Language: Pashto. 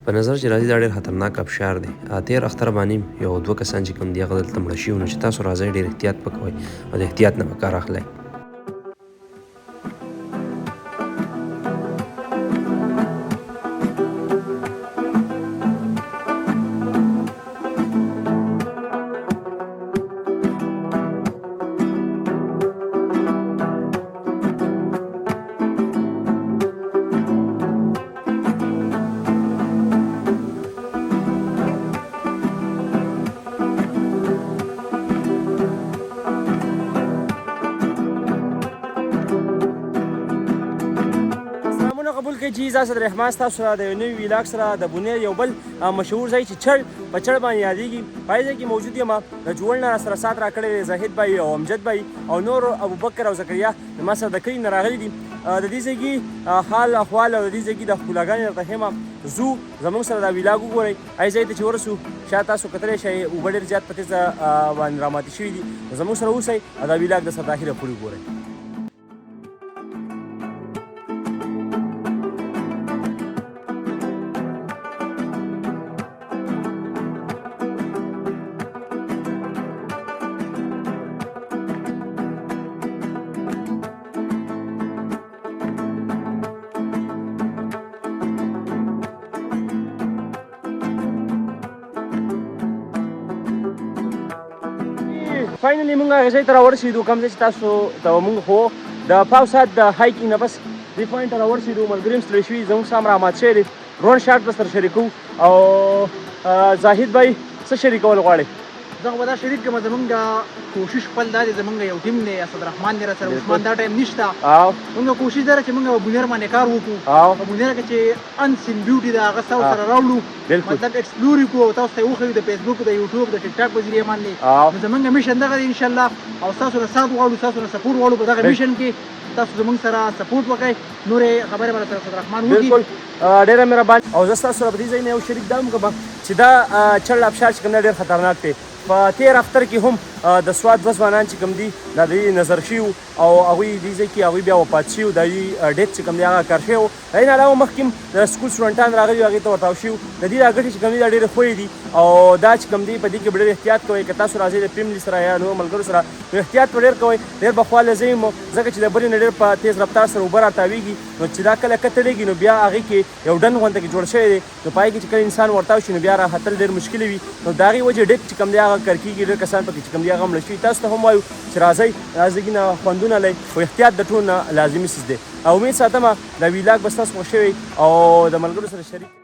په نظر چې راځي دا ډېر خطرناک ابشار دی. تېر اختر باندې یو دوه کسان چې کوم دي هغه دلته مړه شوي، نو چې تاسو راځئ ډېر احتیاط به کوئ او د احتیاط نه به کار اخلئ. قبول کړئ چې زه اسدالرحمن ستاسو سره د یو نوي ویلاګ سره د بونیر یو بل مشهور ځای چې چړ په چړ باندې یادېږي په هغې ځای کې موجود یم. د جوړ نه راسره سات راکړی دی زاهد بھائی او امجد بھائی او نور ابوبکر او زکریا ما سره د کلي نه راغلي دي. د دې ځای کې حال احوال او د دې ځای کې د ښکلاګانې درته ښیم. ځو زموږ سره دا ویلاګ وګورئ. هغې ځای ته چې ورسو شاید تاسو کتلی شئ اوبه ډېر زیات په تیزه باندې راماتې شوي دي. زموږ سره اوسئ او دا ویلاګ د سره د اخره پورې وګورئ. فاینلی موږ هغې ځای ته راورسېدو کوم ځای چې تاسو ته موږ خو د پاو ساعت د هایکینګ نه بس دې پوینټ ته راورسېدو. ملګري هم ستړي شوي، زموږ سره هم رامات شوی دی. ډرون شاټ به سره شریکوو. او زاهد بھائی څه شریکول غواړئ؟ زه خو به دا شریک کړم. زمونږ کوشش خپل دا دی، زمونږ یو ټیم دی، اسدالرحمن دی راسره، عثمان دا ټایم نشته. مونږ کوشش دا ده چې مونږ په بونیر باندې کار وکړو. په بونیر کې چې انسین بیوټي ده هغه تاسو سره راوړو، مطلب ایکسپلور یې کړو او تاسو ته یې وښیو د فیسبوک، د یوټیوب، د ټیک ټاک په ذریعه باندې. نو زمونږ میشن دغه دی انشاءالله، او تاسو نه سات غواړو، تاسو نه سپورټ غواړو په دغه میشن کې. تاسو زمونږ سره سپورټ وکړئ، نورې خبرې به سره اسدالرحمن وکړي. بالکل ډېره مهرباني. او زه ستاسو سره په دې ځای نه یو شریک دا هم کوم چې دا چړ ابشار چې کوم دی ډېر خطرناک دی. په تېر اختر کې هم د سوات دوه ځوانان چې کوم دي دا د نظر شوي او هغوی دې ځای کې هغوی بیا وفات شوي، د هغوی ډیت چې کوم دی هغه کار شوی و. د هغې نه علاوه مخکې هم د سکول سټوډنټان راغلي وو، هغې ته ورتاو شوي. د دې دا ګټې چې کوم دي دا ډېرې ښویې دي او دا چې کوم دی په دې کې به ډېر احتیاط کوئ. که تاسو راځئ د فیملي سره یا نورو ملګرو سره نو احتیاط به ډېر کوئ. ډېر به خوا لځئ مو، ځکه چې د برې نه ډېر په تیز رفتار سره اوبه راتاویږي. نو چې دا کله کتلېږي نو بیا هغې کې یو ډنډ غونته کې جوړ شوی دی. نو په هغې کې چې کله انسان ورتاو شي نو بیا راختل ډېر مشکل وي. نو د هغې وجې ډیک چې کوم دی هغه کر کېږي. ډېر کسان پکې چې کوم دی هغه مړه شوي. تاسو ته هم وایو چې راځئ رازدګي نه خوندونه لئ خو احتیاط د ټول نه لازمي څیز دی. او امید ساتمه دا ویلاګ به ستاسو خوښ شوی او د ملګرو سره شریک